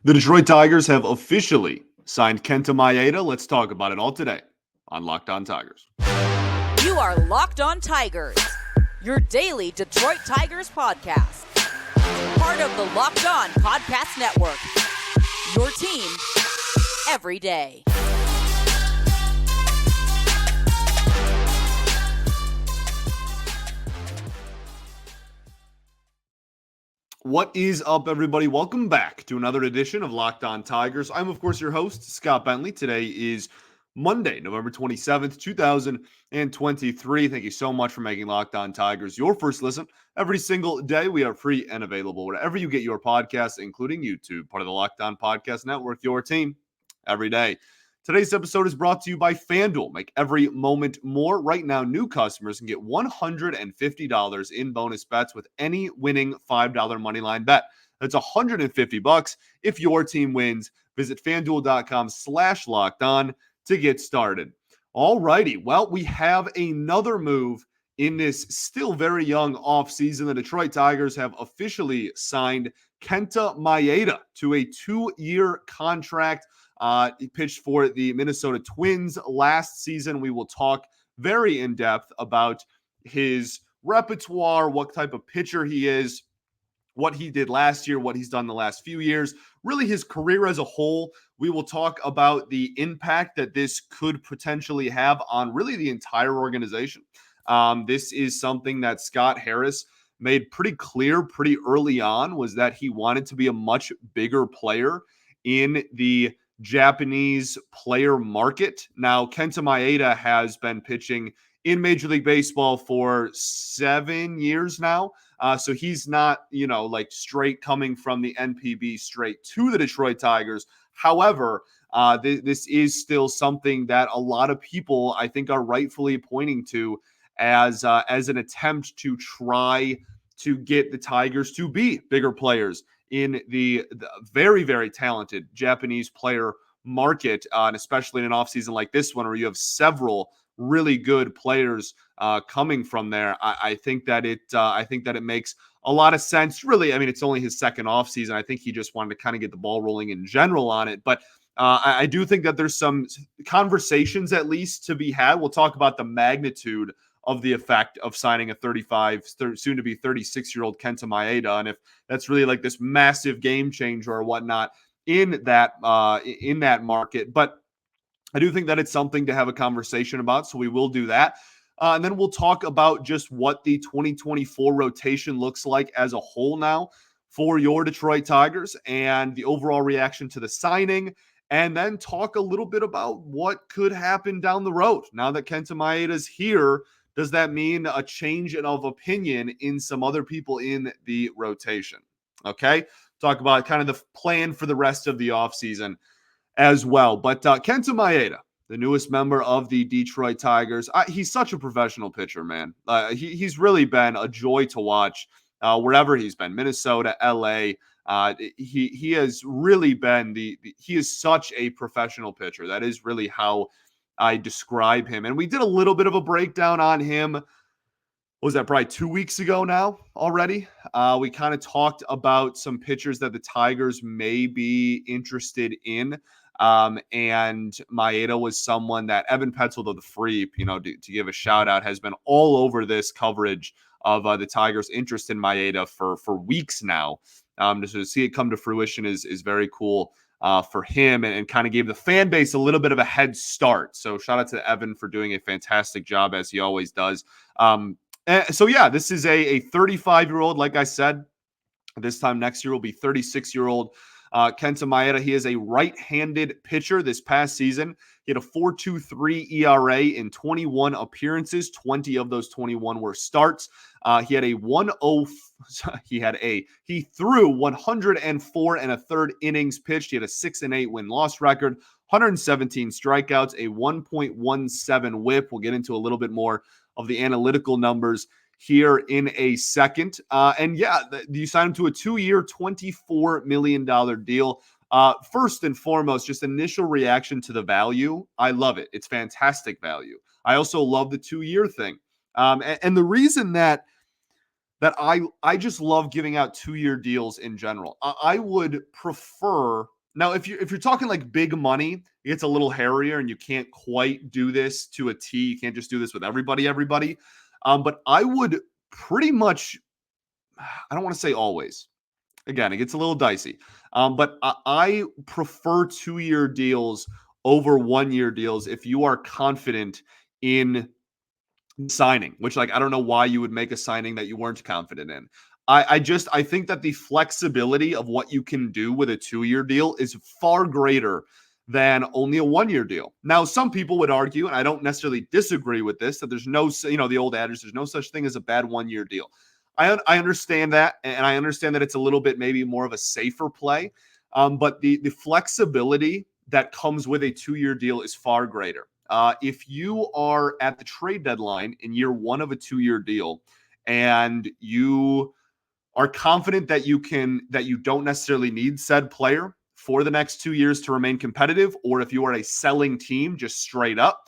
The Detroit Tigers have officially signed Kenta Maeda. Let's talk about it all today on Locked On Tigers. You are Locked On Tigers, your daily Detroit Tigers podcast. Part of the Locked On Podcast Network, your team every day. What is up, everybody? Welcome back to another edition of Locked On Tigers. I'm, of course, your host, Scott Bentley. Today is Monday, November 27th, 2023. Thank you so much for making Locked On Tigers your first listen every single day. We are free and available wherever you get your podcasts, including YouTube, part of the Locked On Podcast Network, your team every day. Today's episode is brought to you by FanDuel. Make every moment more. Right now, new customers can get $150 in bonus bets with any winning $5 moneyline bet. That's $150 if your team wins. Visit FanDuel.com/lockedon to get started. All righty. Well, we have another move in this still very young offseason. The Detroit Tigers have officially signed Kenta Maeda to a 2-year contract. He pitched for the Minnesota Twins last season. We will talk very in depth about his repertoire, what type of pitcher he is, what he did last year, what he's done the last few years, really his career as a whole. We will talk about the impact that this could potentially have on really the entire organization. This is something that Scott Harris made pretty clear pretty early on, was that he wanted to be a much bigger player in the Japanese player market. Now, Kenta Maeda has been pitching in Major League Baseball for 7 years now. So he's not, like straight coming from the NPB straight to the Detroit Tigers. However, this is still something that a lot of people, I think, are rightfully pointing to as an attempt to try to get the Tigers to be bigger players in the very, very talented Japanese player market, and especially in an offseason like this one where you have several really good players coming from there. I think that it makes a lot of sense. Really, I mean, it's only his second offseason. I think he just wanted to kind of get the ball rolling in general on it. But I do think that there's some conversations at least to be had. We'll talk about the magnitude of the effect of signing a soon to be 36-year-old Kenta Maeda, and if that's really like this massive game changer or whatnot in that market. But I do think that it's something to have a conversation about, so we will do that. And then we'll talk about just what the 2024 rotation looks like as a whole now for your Detroit Tigers and the overall reaction to the signing, and then talk a little bit about what could happen down the road. Now that Kenta Maeda is here, does that mean a change of opinion in some other people in the rotation? Okay, talk about kind of the plan for the rest of the offseason as well. But Kenta Maeda, the newest member of the Detroit Tigers, he's such a professional pitcher, man. He's really been a joy to watch wherever he's been, Minnesota, LA. He has really been he is such a professional pitcher. That is really how I describe him. And we did a little bit of a breakdown on him. What was that, probably 2 weeks ago now already? We kind of talked about some pitchers that the Tigers may be interested in. And Maeda was someone that Evan Petzold of the Freep, to give a shout out, has been all over this coverage of the Tigers' interest in Maeda for weeks now. To see it come to fruition is very cool for him, and kind of gave the fan base a little bit of a head start. So shout out to Evan for doing a fantastic job, as he always does. So yeah, this is a 35-year-old, like I said. This time next year will be 36-year-old Kenta Maeda. He is a right-handed pitcher. This past season, he had a 4.23 ERA in 21 appearances. 20 of those 21 were starts. He threw 104 and a third innings pitched. He had a 6-8 win-loss record, 117 strikeouts, a 1.17 WHIP. We'll get into a little bit more of the analytical numbers here in a second. And yeah, you signed him to a 2-year, $24 million deal. First and foremost, just initial reaction to the value. I love it. It's fantastic value. I also love the 2-year thing. And the reason that that I just love giving out 2-year deals in general. I would prefer now if you're talking like big money, it gets a little hairier and you can't quite do this to a T. You can't just do this with everybody. But I would pretty much, I don't want to say always. Again, it gets a little dicey. But I prefer 2-year deals over 1-year deals if you are confident in signing, which like I don't know why you would make a signing that you weren't confident in. I think that the flexibility of what you can do with a 2-year deal is far greater than only a 1-year deal. Now, some people would argue, and I don't necessarily disagree with this, that there's no, the old adage, there's no such thing as a bad 1-year deal. I understand that, and I understand that it's a little bit maybe more of a safer play, but the flexibility that comes with a 2-year deal is far greater. If you are at the trade deadline in year one of a 2-year deal and you are confident that you don't necessarily need said player for the next 2 years to remain competitive, or if you are a selling team just straight up,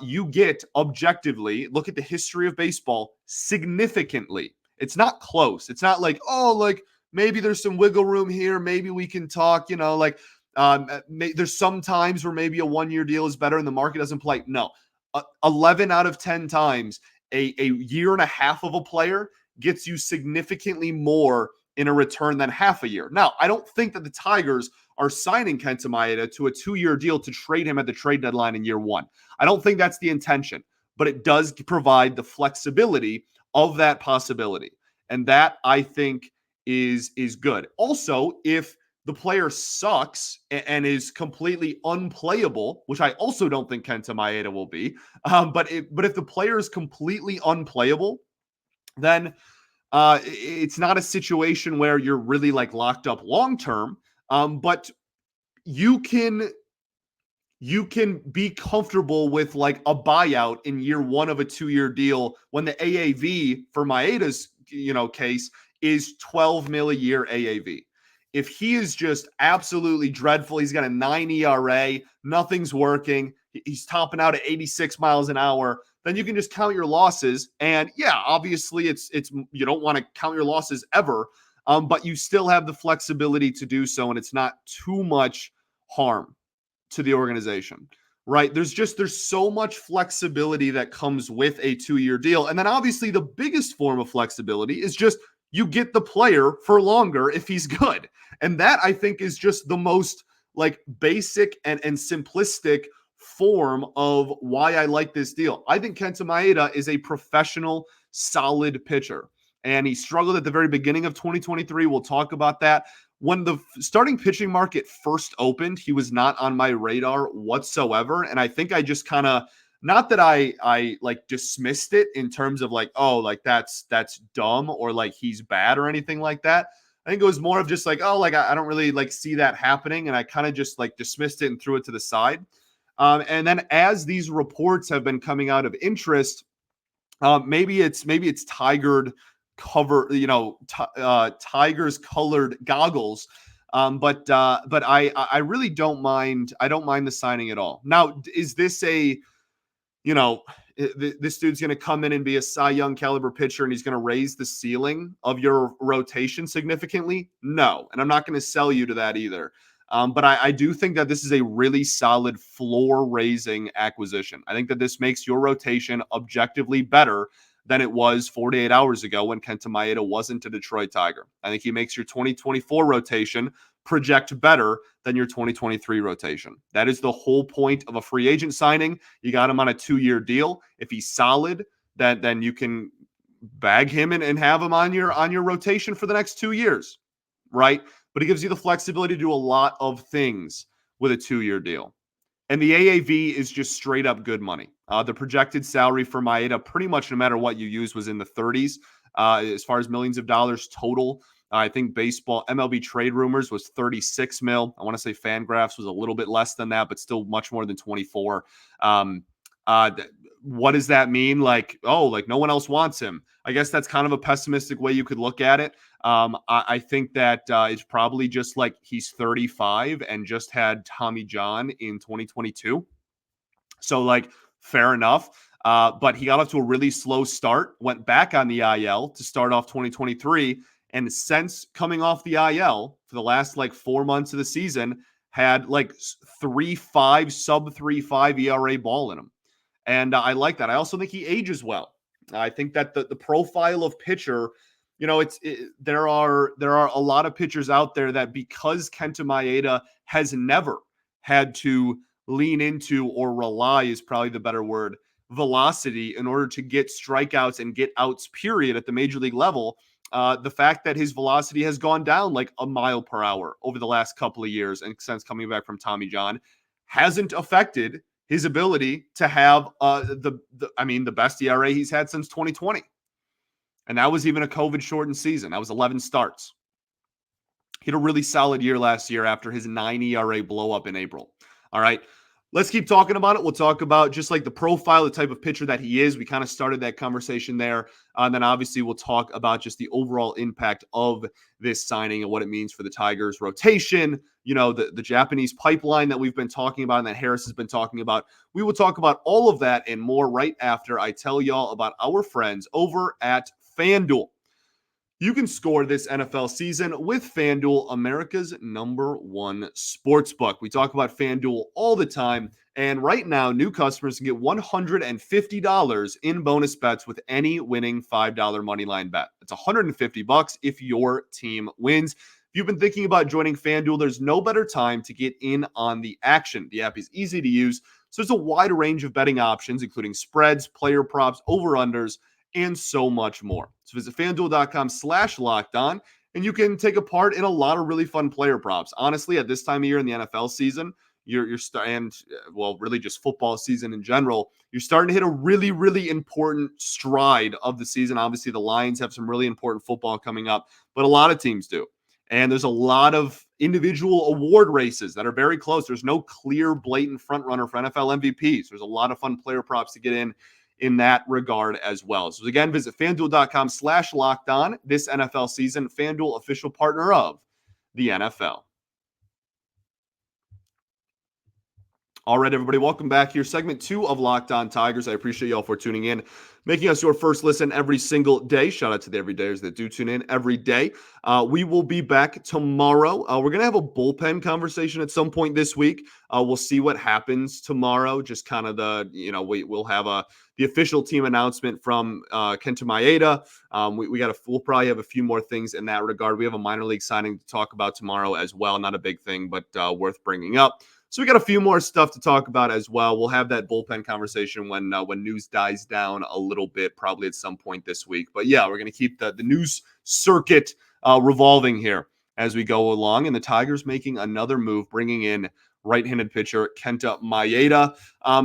you get objectively, look at the history of baseball, significantly. It's not close. It's not like, oh, like maybe there's some wiggle room here. Maybe we can talk, there's some times where maybe a 1-year deal is better and the market doesn't play. No, 11 out of 10 times, a year and a half of a player gets you significantly more in a return than half a year. Now, I don't think that the Tigers are signing Kenta Maeda to a 2-year deal to trade him at the trade deadline in year one. I don't think that's the intention, but it does provide the flexibility of that possibility. And that I think is good. Also, if the player sucks and is completely unplayable, which I also don't think Kenta Maeda will be, but if the player is completely unplayable, then it's not a situation where you're really like locked up long term, but you can be comfortable with like a buyout in year one of a 2-year deal when the AAV for Maeda's case is 12 mil a year AAV. If he is just absolutely dreadful, he's got a 9 ERA, nothing's working, he's topping out at 86 miles an hour, then you can just count your losses. And yeah, obviously it's you don't want to count your losses ever, but you still have the flexibility to do so, and it's not too much harm to the organization, right? There's so much flexibility that comes with a 2-year deal. And then obviously the biggest form of flexibility is just you get the player for longer if he's good. And that I think is just the most like basic and simplistic form of why I like this deal. I think Kenta Maeda is a professional, solid pitcher. And he struggled at the very beginning of 2023. We'll talk about that. When the starting pitching market first opened, he was not on my radar whatsoever. And I think I just kind of, not that I like dismissed it in terms of like, oh, like that's dumb or like he's bad or anything like that. I think it was more of just like, oh, like I don't really like see that happening. And I kind of just like dismissed it and threw it to the side. And then as these reports have been coming out of interest, maybe it's Tigers colored goggles. But I really don't mind. I don't mind the signing at all. Now, is this this dude's going to come in and be a Cy Young caliber pitcher and he's going to raise the ceiling of your rotation significantly? No. And I'm not going to sell you to that either. But I do think that this is a really solid floor raising acquisition. I think that this makes your rotation objectively better than it was 48 hours ago when Kenta Maeda wasn't a Detroit Tiger. I think he makes your 2024 rotation project better than your 2023 rotation. That is the whole point of a free agent signing. You got him on a 2-year deal. If he's solid, then you can bag him and have him on your rotation for the next 2 years, right? But it gives you the flexibility to do a lot of things with a 2-year deal. And the AAV is just straight up good money. The projected salary for Maeda, pretty much no matter what you use, was in the 30s as far as millions of dollars total. I think baseball MLB trade rumors was 36 mil. I want to say Fangraphs was a little bit less than that, but still much more than 24. What does that mean? Like, oh, like no one else wants him. I guess that's kind of a pessimistic way you could look at it. I think that it's probably just like he's 35 and just had Tommy John in 2022. So like, fair enough. But he got off to a really slow start, went back on the IL to start off 2023. And since coming off the IL for the last like 4 months of the season, had like 3.5, sub 3.5 ERA ball in him. And I like that. I also think he ages well. I think that the profile of pitcher, there are a lot of pitchers out there that because Kenta Maeda has never had to lean into or rely is probably the better word, velocity in order to get strikeouts and get outs, period, at the major league level. The fact that his velocity has gone down like a mile per hour over the last couple of years and since coming back from Tommy John hasn't affected his ability to have the best ERA he's had since 2020. And that was even a COVID shortened season. That was 11 starts. He had a really solid year last year after his 9 ERA blow up in April. All right. Let's keep talking about it. We'll talk about just like the profile, the type of pitcher that he is. We kind of started that conversation there. And then obviously we'll talk about just the overall impact of this signing and what it means for the Tigers rotation, the Japanese pipeline that we've been talking about and that Harris has been talking about. We will talk about all of that and more right after I tell y'all about our friends over at FanDuel. You can score this NFL season with FanDuel, America's #1 sportsbook. We talk about FanDuel all the time, and right now, new customers can get $150 in bonus bets with any winning $5 moneyline bet. It's $150 if your team wins. If you've been thinking about joining FanDuel, there's no better time to get in on the action. The app is easy to use, so there's a wide range of betting options, including spreads, player props, over-unders, and so much more. So visit FanDuel.com/lockedon, and you can take a part in a lot of really fun player props. Honestly, at this time of year in the NFL season, really just football season in general, you're starting to hit a really, really important stride of the season. Obviously, the Lions have some really important football coming up, but a lot of teams do. And there's a lot of individual award races that are very close. There's no clear, blatant front runner for NFL MVPs. There's a lot of fun player props to get in that regard as well. So again, visit FanDuel.com/lockedon this NFL season. FanDuel, official partner of the NFL. All right, everybody, welcome back here. Segment 2 of Locked On Tigers. I appreciate y'all for tuning in, making us your first listen every single day. Shout out to the everydayers that do tune in every day. We will be back tomorrow. We're going to have a bullpen conversation at some point this week. We'll see what happens tomorrow. Just kind of we'll have the official team announcement from Kenta Maeda. We'll probably have a few more things in that regard. We have a minor league signing to talk about tomorrow as well. Not a big thing, but worth bringing up. So we got a few more stuff to talk about as well. We'll have that bullpen conversation when news dies down a little bit, probably at some point this week. But yeah, we're going to keep the news circuit revolving here as we go along. And the Tigers making another move, bringing in right-handed pitcher Kenta Maeda.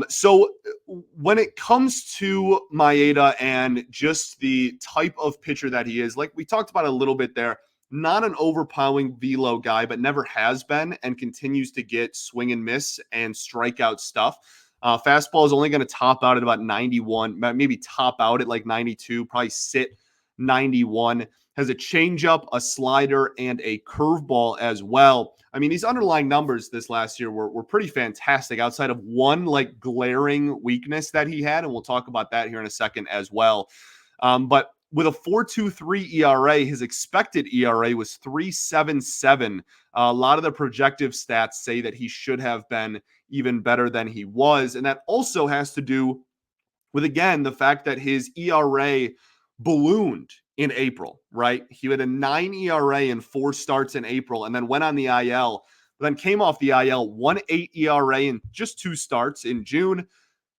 So when it comes to Maeda and just the type of pitcher that he is, like we talked about a little bit there, not an overpowering velo guy, but never has been and continues to get swing and miss and strikeout stuff. Fastball is only going to top out at about 91, maybe top out at like 92, probably sit 91. Has a changeup, a slider, and a curveball as well. I mean, these underlying numbers this last year were pretty fantastic outside of one like glaring weakness that he had, and we'll talk about that here in a second as well. But with a 4.23 ERA, his expected ERA was 3.77. A lot of the projective stats say that he should have been even better than he was. And that also has to do with, again, the fact that his ERA ballooned in April, right? He had a 9 ERA in 4 starts in April and then went on the IL, then came off the IL, 1.8 ERA in just 2 starts in June,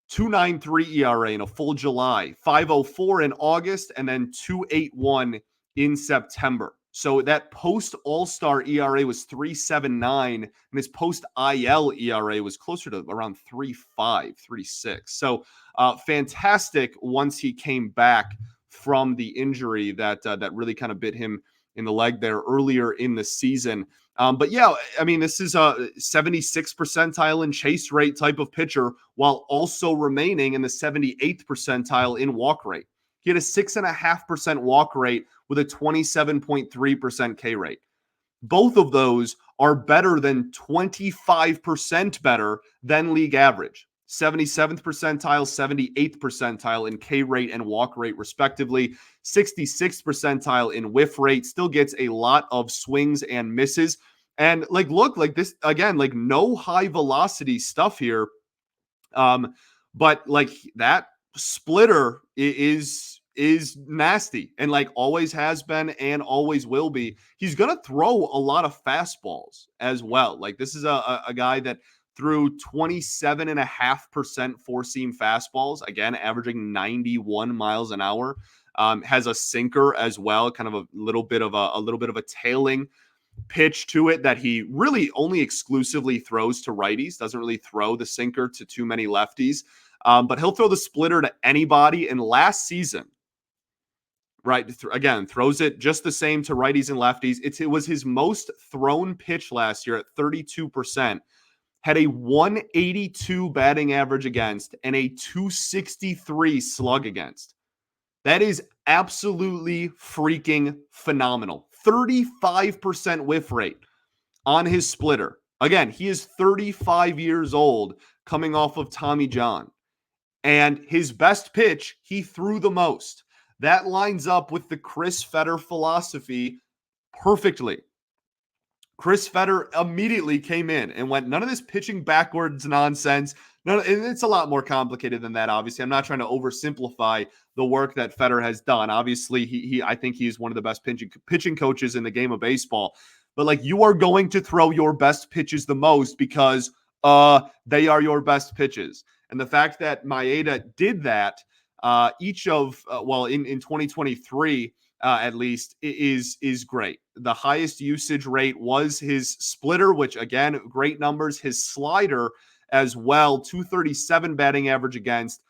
2.93 ERA in a full July, 5.04 in August, and then 2.81 in September. So that post All-Star ERA was 3.79, and his post IL ERA was closer to around 3.5, 3.6. So fantastic once he came back from the injury that really kind of bit him in the leg there earlier in the season. But yeah, I mean, this is a 76th percentile in chase rate type of pitcher while also remaining in the 78th percentile in walk rate. He had a 6.5% walk rate with a 27.3% K rate. Both of those are better than 25% better than league average. 77th percentile, 78th percentile in K rate and walk rate, respectively. 66th percentile in whiff rate. Still gets a lot of swings and misses. And like, look, like this again, like no high velocity stuff here. But like that splitter is nasty and like always has been and always will be. He's gonna throw a lot of fastballs as well. Like this is a guy that threw 27.5% four seam fastballs, again averaging 91 miles an hour. Has a sinker as well, kind of a little bit of a tailing pitch to it that he really only exclusively throws to righties, doesn't really throw the sinker to too many lefties. But he'll throw the splitter to anybody. And last season, right, again, throws it just the same to righties and lefties. It was his most thrown pitch last year at 32%. Had a 182 batting average against and a 263 slug against. That is absolutely freaking phenomenal. 35% whiff rate on his splitter. Again, he is 35 years old, coming off of Tommy John. And his best pitch, he threw the most. That lines up with the Chris Fetter philosophy perfectly. Chris Fetter immediately came in and went, none of this pitching backwards nonsense. No, it's a lot more complicated than that, obviously. I'm not trying to oversimplify the work that Fetter has done. Obviously, I think he's one of the best pitching coaches in the game of baseball. But like, you are going to throw your best pitches the most because they are your best pitches. And the fact that Maeda did that in 2023, at least, is great. The highest usage rate was his splitter, which again, great numbers. His slider as well, 237 batting average against.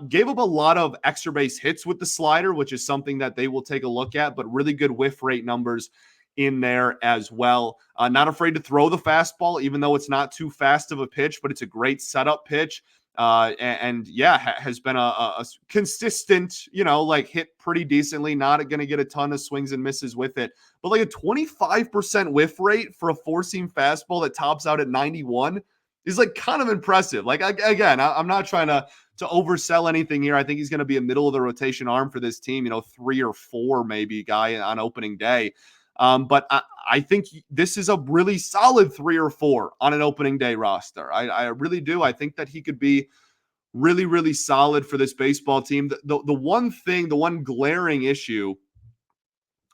Gave up a lot of extra base hits with the slider, which is something that they will take a look at, but really good whiff rate numbers in there as well. Not afraid to throw the fastball, even though it's not too fast of a pitch, but it's a great setup pitch. Has been a consistent, like hit pretty decently, not going to get a ton of swings and misses with it, but like a 25% whiff rate for a four seam fastball that tops out at 91 is like kind of impressive. Like, again, I'm not trying to oversell anything here. I think he's going to be a middle of the rotation arm for this team, 3 or 4 maybe guy on opening day. But I think this is a really solid 3 or 4 on an opening day roster. I really do. I think that he could be really, really solid for this baseball team. The one glaring issue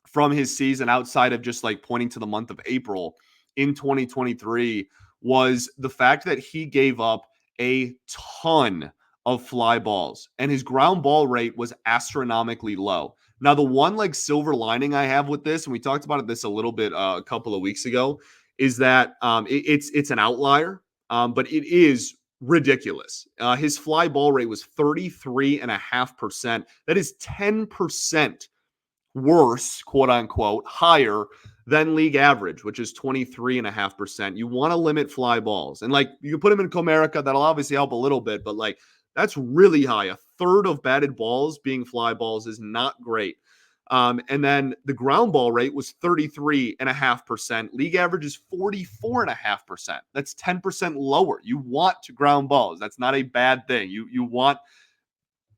from his season outside of just like pointing to the month of April in 2023 was the fact that he gave up a ton of fly balls and his ground ball rate was astronomically low. Now, the one like silver lining I have with this, and we talked about this a little bit a couple of weeks ago, is that it's an outlier, but it is ridiculous. His fly ball rate was 33.5%. That is 10% worse, quote unquote, higher than league average, which is 23.5%. You want to limit fly balls. And like, you can put them in Comerica, that'll obviously help a little bit, but like, that's really high. A third of batted balls being fly balls is not great. And then the ground ball rate was 33.5%. League average is 44.5%. That's 10% lower. You want to ground balls. That's not a bad thing. You want,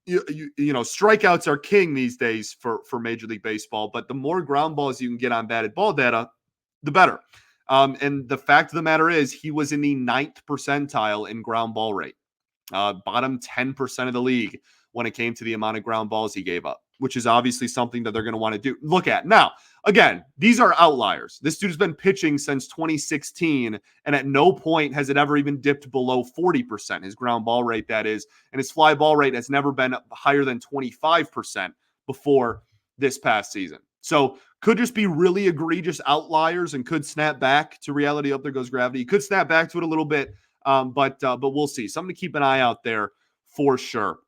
strikeouts are king these days for Major League Baseball, but the more ground balls you can get on batted ball data, the better. And the fact of the matter is he was in the 9th percentile in ground ball rate. Bottom 10% of the league when it came to the amount of ground balls he gave up, which is obviously something that they're going to want to look at. Now, again, these are outliers. This dude's been pitching since 2016, and at no point has it ever even dipped below 40%, his ground ball rate, that is, and his fly ball rate has never been higher than 25% before this past season. So could just be really egregious outliers and could snap back to reality. Up there goes gravity. He could snap back to it a little bit. But we'll see. Something to keep an eye out there for sure.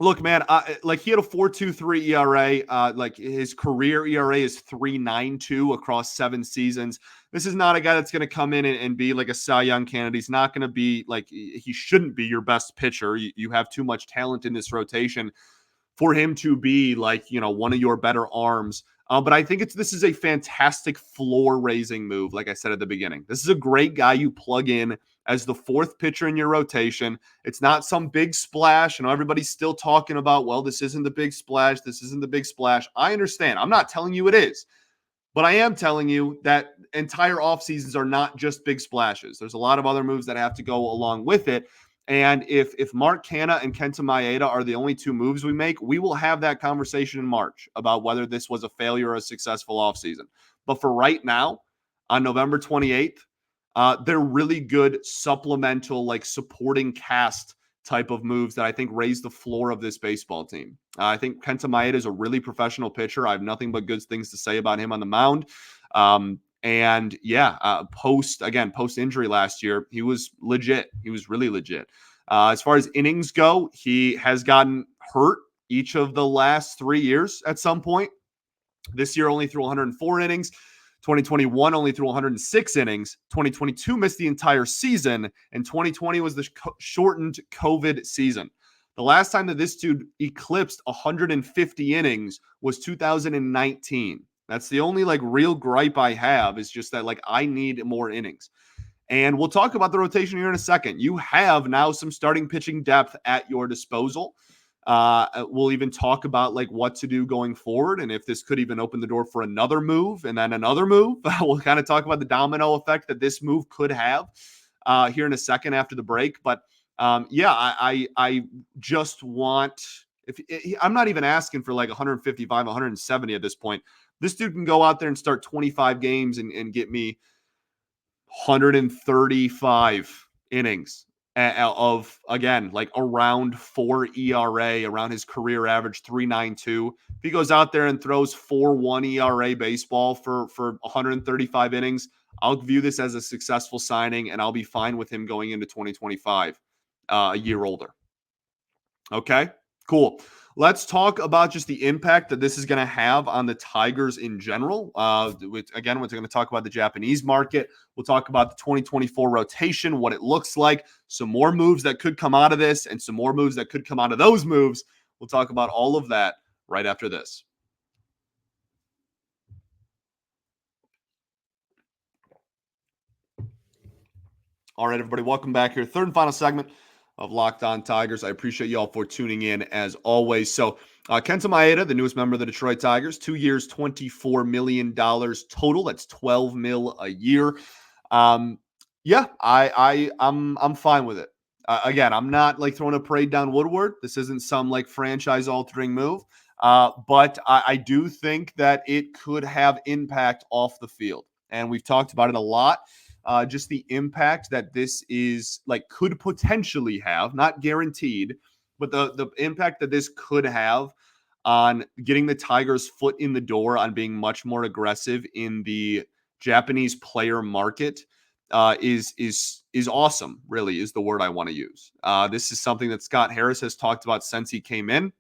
Look, man, like he had a 4.23 ERA. Like his career ERA is 3.92 across 7 seasons. This is not a guy that's going to come in and be like a Cy Young candidate. He's not going to be like, he shouldn't be your best pitcher. You have too much talent in this rotation for him to be like, one of your better arms But I think this is a fantastic floor raising move. Like I said at the beginning, this is a great guy you plug in as the fourth pitcher in your rotation. It's not some big splash. Everybody's still talking about, well, this isn't the big splash. This isn't the big splash. I understand. I'm not telling you it is. But I am telling you that entire off seasons are not just big splashes. There's a lot of other moves that have to go along with it. And if Mark Canha and Kenta Maeda are the only two moves we make, we will have that conversation in March about whether this was a failure or a successful offseason. But for right now, on November 28th, they're really good supplemental, like supporting cast type of moves that I think raise the floor of this baseball team. I think Kenta Maeda is a really professional pitcher. I have nothing but good things to say about him on the mound. Post injury last year, he was legit. He was really legit. As far as innings go, he has gotten hurt each of the last 3 years at some point. This year only threw 104 innings. 2021 only threw 106 innings. 2022 missed the entire season, and 2020 was the shortened COVID season. The last time that this dude eclipsed 150 innings was 2019. That's the only real gripe I have, is just that I need more innings. And we'll talk about the rotation here in a second. You have now some starting pitching depth at your disposal. We'll even talk about what to do going forward, and if this could even open the door for another move and then another move. We'll kind of talk about the domino effect that this move could have here in a second after the break. But I just want, I'm not even asking for 155, 170 at this point. This dude can go out there and start 25 games and get me 135 innings of, again, around 4 ERA, around his career average 3.92. If he goes out there and throws 4.1 ERA baseball for 135 innings, I'll view this as a successful signing, and I'll be fine with him going into 2025, a year older. Okay, cool. Let's talk about just the impact that this is going to have on the Tigers in general. We're going to talk about the Japanese market. We'll talk about the 2024 rotation, what it looks like, some more moves that could come out of this, and some more moves that could come out of those moves. We'll talk about all of that right after this. All right, everybody, welcome back here. Third and final segment of Locked On Tigers. I appreciate you all for tuning in as always. So Kenta Maeda, the newest member of the Detroit Tigers, 2 years, $24 million total. That's $12 million a year. I'm fine with it. Again, I'm not throwing a parade down Woodward. This isn't some franchise altering move. But I do think that it could have impact off the field. And we've talked about it a lot. Just the impact that this is could potentially have, not guaranteed, but the impact that this could have on getting the Tigers' foot in the door on being much more aggressive in the Japanese player market is awesome. Really, is the word I want to use. This is something that Scott Harris has talked about since he came in,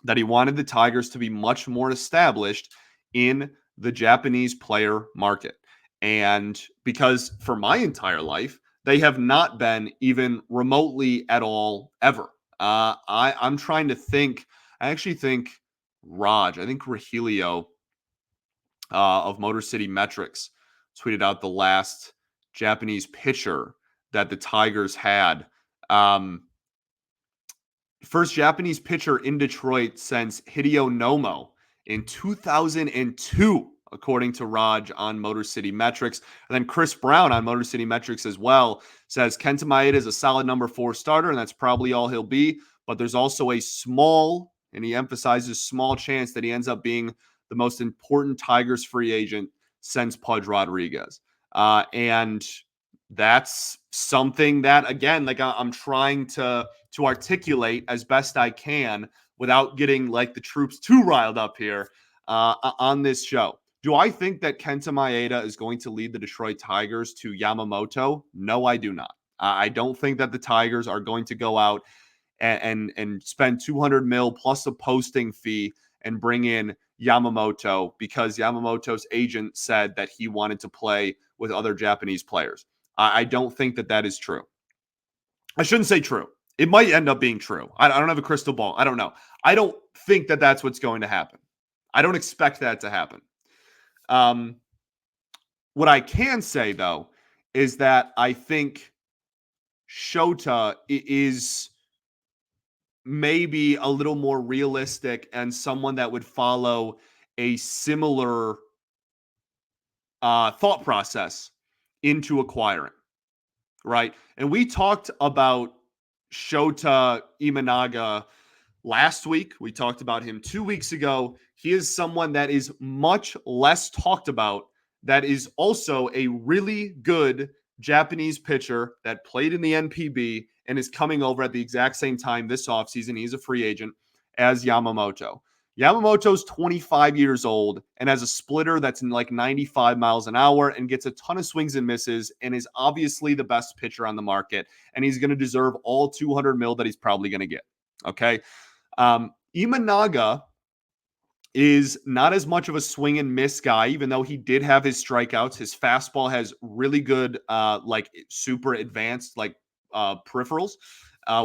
that he wanted the Tigers to be much more established in the Japanese player market. And because for my entire life, they have not been even remotely at all ever. I'm trying to think. I actually think Rahilio of Motor City Metrics tweeted out the last Japanese pitcher that the Tigers had. First Japanese pitcher in Detroit since Hideo Nomo in 2002. According to Raj on Motor City Metrics. And then Chris Brown on Motor City Metrics as well says Kenta Maeda is a solid number 4 starter, and that's probably all he'll be. But there's also a small, and he emphasizes small chance that he ends up being the most important Tigers free agent since Pudge Rodriguez. And that's something that, again, I'm trying to articulate as best I can without getting the troops too riled up here on this show. Do I think that Kenta Maeda is going to lead the Detroit Tigers to Yamamoto? No, I do not. I don't think that the Tigers are going to go out and spend $200 million plus a posting fee and bring in Yamamoto because Yamamoto's agent said that he wanted to play with other Japanese players. I don't think that that is true. I shouldn't say true. It might end up being true. I don't have a crystal ball. I don't know. I don't think that that's what's going to happen. I don't expect that to happen. What I can say, though, is that I think Shota is maybe a little more realistic and someone that would follow a similar thought process into acquiring, right? And we talked about Shota Imanaga last week. We talked about him 2 weeks ago. He is someone that is much less talked about, that is also a really good Japanese pitcher that played in the NPB and is coming over at the exact same time this offseason. He's a free agent as Yamamoto. Yamamoto's 25 years old and has a splitter that's like 95 miles an hour and gets a ton of swings and misses and is obviously the best pitcher on the market. And he's going to deserve all 200 mil that he's probably going to get. Okay. Imanaga is not as much of a swing and miss guy, even though he did have his strikeouts. His fastball has really good, like super advanced, like peripherals,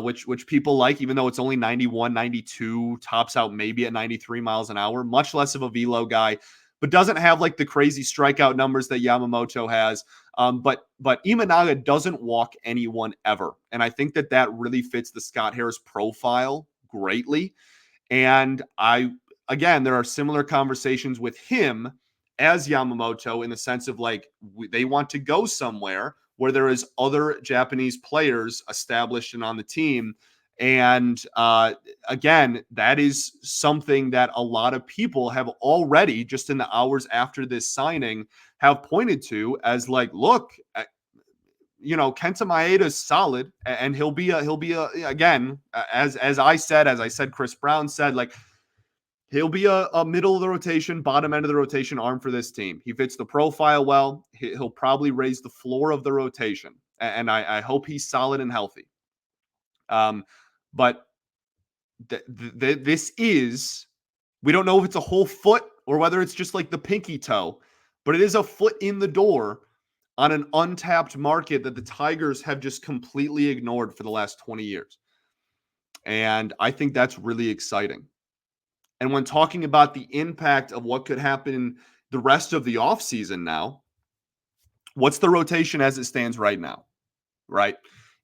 which people like, even though it's only 91, 92, tops out maybe at 93 miles an hour. Much less of a velo guy, but doesn't have like the crazy strikeout numbers that Yamamoto has. But Imanaga doesn't walk anyone ever, and I think that really fits the Scott Harris profile greatly. And again, there are similar conversations with him as Yamamoto in the sense of like they want to go somewhere where there is other Japanese players established and on the team. And again, that is something that a lot of people have already, just in the hours after this signing, have pointed to as like, look, Kenta Maeda is solid, and he'll be again, as I said, Chris Brown said, like he'll be a middle of the rotation, bottom end of the rotation arm for this team. He fits the profile well. He'll probably raise the floor of the rotation, and I hope he's solid and healthy. But this is, we don't know if it's a whole foot or whether it's just like the pinky toe, but it is a foot in the door on an untapped market that the Tigers have just completely ignored for the last 20 years. And I think that's really exciting. And when talking about the impact of what could happen the rest of the offseason now, what's the rotation as it stands right now? Right?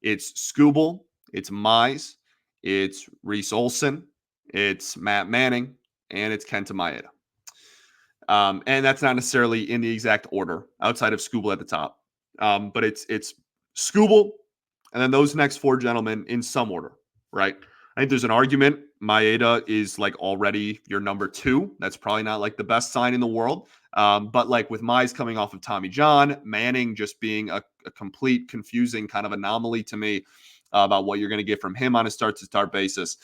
It's Skubal, it's Mize, it's Reese Olson, it's Matt Manning, and it's Kenta Maeda. And that's not necessarily in the exact order outside of Skubal at the top. But it's Skubal and then those next four gentlemen in some order, right? I think there's an argument Maeda is like already your number two. That's probably not like the best sign in the world. But like with Mize coming off of Tommy John, Manning just being a complete confusing kind of anomaly to me about what you're going to get from him on a start-to-start basis.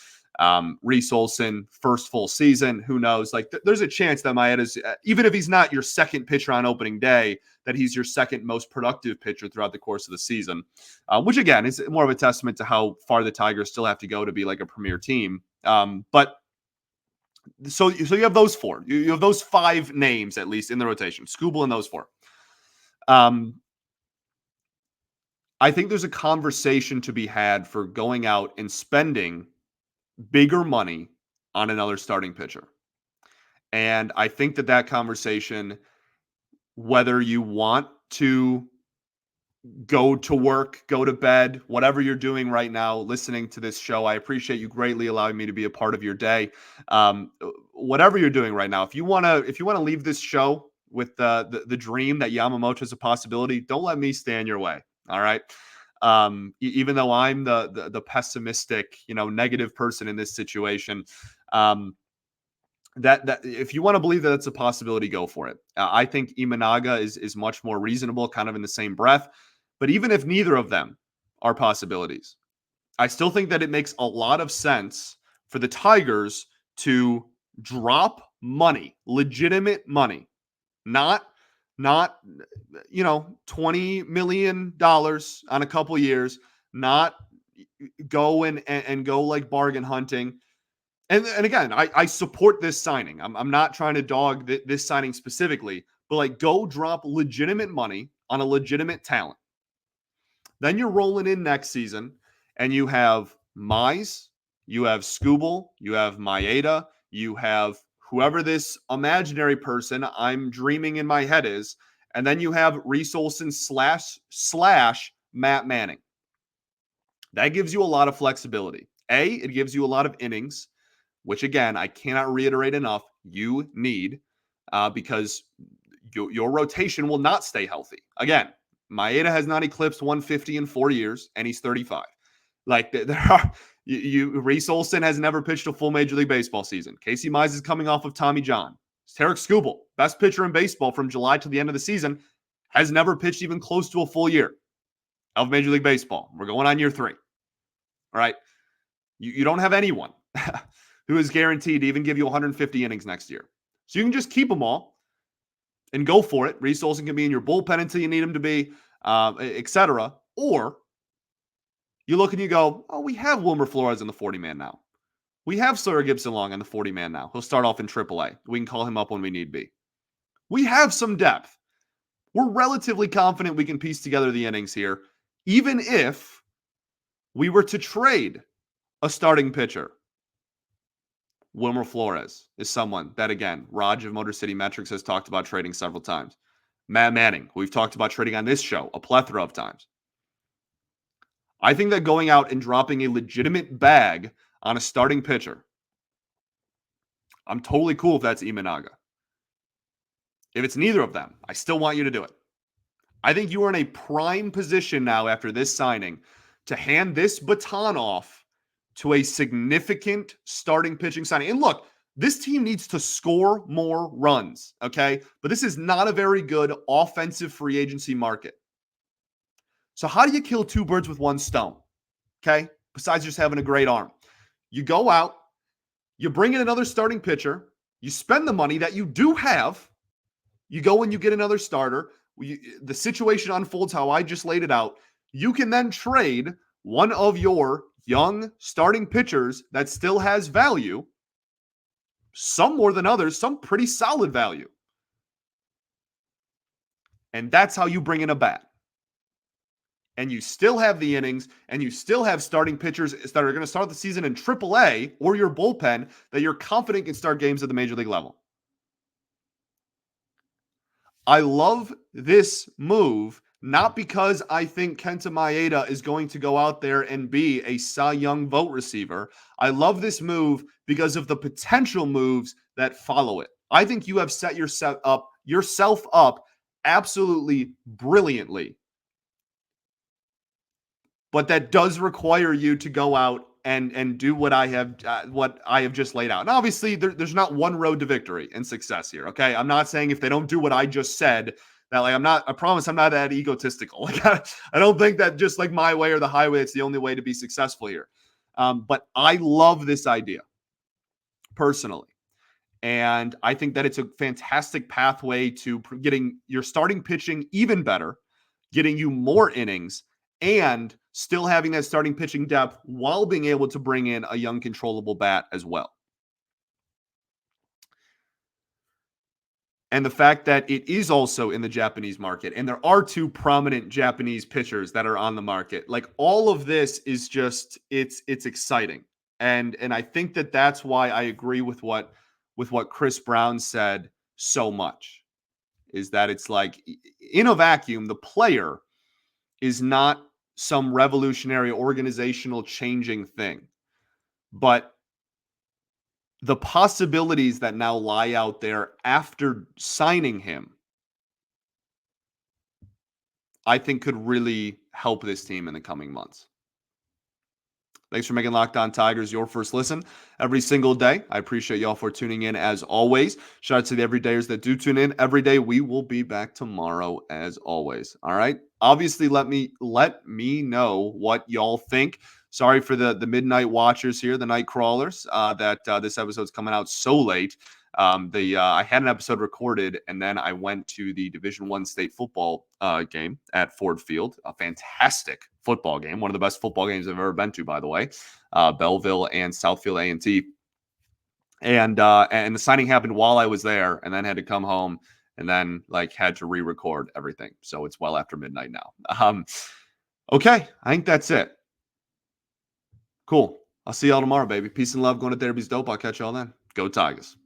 Reese Olson, first full season, who knows? Like there's a chance that Maeda's, even if he's not your second pitcher on opening day, that he's your second most productive pitcher throughout the course of the season, which again is more of a testament to how far the Tigers still have to go to be like a premier team. But so you have those four. You have those five names at least in the rotation. Skubal and those four. I think there's a conversation to be had for going out and spending bigger money on another starting pitcher. And I think that conversation, whether you want to go to work, go to bed, whatever you're doing right now, listening to this show, I appreciate you greatly allowing me to be a part of your day. Whatever you're doing right now, if you want to leave this show with the dream that Yamamoto is a possibility, don't let me stand your way. All right. Even though I'm the pessimistic, negative person in this situation, that if you want to believe that it's a possibility, go for it. I think Imanaga is much more reasonable, kind of in the same breath. But even if neither of them are possibilities, I still think that it makes a lot of sense for the Tigers to drop money, legitimate money, not $20 million on a couple years, not go and go like bargain hunting. And again, I support this signing. I'm not trying to dog this signing specifically, but like go drop legitimate money on a legitimate talent. Then you're rolling in next season and you have Mize, you have Skubal, you have Maeda, you have whoever this imaginary person I'm dreaming in my head is, and then you have Reese Olson slash Matt Manning. That gives you a lot of flexibility. It gives you a lot of innings, which again, I cannot reiterate enough, you need because your rotation will not stay healthy. Again, Maeda has not eclipsed 150 in 4 years, and he's 35. Like there are Reese Olson has never pitched a full Major League Baseball season. Casey Mize is coming off of Tommy John. Tarek Skubal, best pitcher in baseball from July to the end of the season, has never pitched even close to a full year of Major League Baseball. We're going on year 3. All right. You don't have anyone who is guaranteed to even give you 150 innings next year. So you can just keep them all and go for it. Reese Olson can be in your bullpen until you need him to be, etc. Or you look and you go, oh, we have Wilmer Flores in the 40-man now. We have Sawyer Gibson-Long in the 40-man now. He'll start off in AAA. We can call him up when we need be. We have some depth. We're relatively confident we can piece together the innings here, even if we were to trade a starting pitcher. Wilmer Flores is someone that, again, Raj of Motor City Metrics has talked about trading several times. Matt Manning, who we've talked about trading on this show a plethora of times. I think that going out and dropping a legitimate bag on a starting pitcher, I'm totally cool if that's Imanaga. If it's neither of them, I still want you to do it. I think you are in a prime position now after this signing to hand this baton off to a significant starting pitching signing. And look, this team needs to score more runs, okay? But this is not a very good offensive free agency market. So how do you kill 2 birds with 1 stone, okay? Besides just having a great arm. You go out, you bring in another starting pitcher, you spend the money that you do have, you go and you get another starter, the situation unfolds how I just laid it out. You can then trade one of your young starting pitchers that still has value, some more than others, some pretty solid value. And that's how you bring in a bat. And you still have the innings, and you still have starting pitchers that are going to start the season in AAA or your bullpen that you're confident can start games at the Major League level. I love this move, not because I think Kenta Maeda is going to go out there and be a Cy Young vote receiver. I love this move because of the potential moves that follow it. I think you have set yourself up absolutely brilliantly. But that does require you to go out and do what I have just laid out. And obviously, there's not one road to victory and success here. Okay, I'm not saying if they don't do what I just said that I promise I'm not that egotistical. I don't think that just like my way or the highway, it's the only way to be successful here. But I love this idea personally. And I think that it's a fantastic pathway to getting your starting pitching even better, getting you more innings, and still having that starting pitching depth while being able to bring in a young controllable bat as well. And the fact that it is also in the Japanese market, and there are 2 prominent Japanese pitchers that are on the market. Like all of this is just it's exciting. And I think that that's why I agree with what Chris Brown said so much, is that it's like in a vacuum, the player is not some revolutionary organizational changing thing. But the possibilities that now lie out there after signing him, I think could really help this team in the coming months. Thanks for making Locked On Tigers your first listen every single day. I appreciate y'all for tuning in as always. Shout out to the everydayers that do tune in every day. We will be back tomorrow as always. All right. Obviously, let me know what y'all think. Sorry for the midnight watchers here, the night crawlers, that this episode's coming out so late. I had an episode recorded, and then I went to the Division I state football game at Ford Field. A fantastic football game, one of the best football games I've ever been to, by the way. Belleville and Southfield A&T. And the signing happened while I was there, and then had to come home and then had to re-record everything. So it's well after midnight now. Okay, I think that's it. Cool. I'll see y'all tomorrow, baby. Peace and love. Going to therapy's dope. I'll catch y'all then. Go Tigers.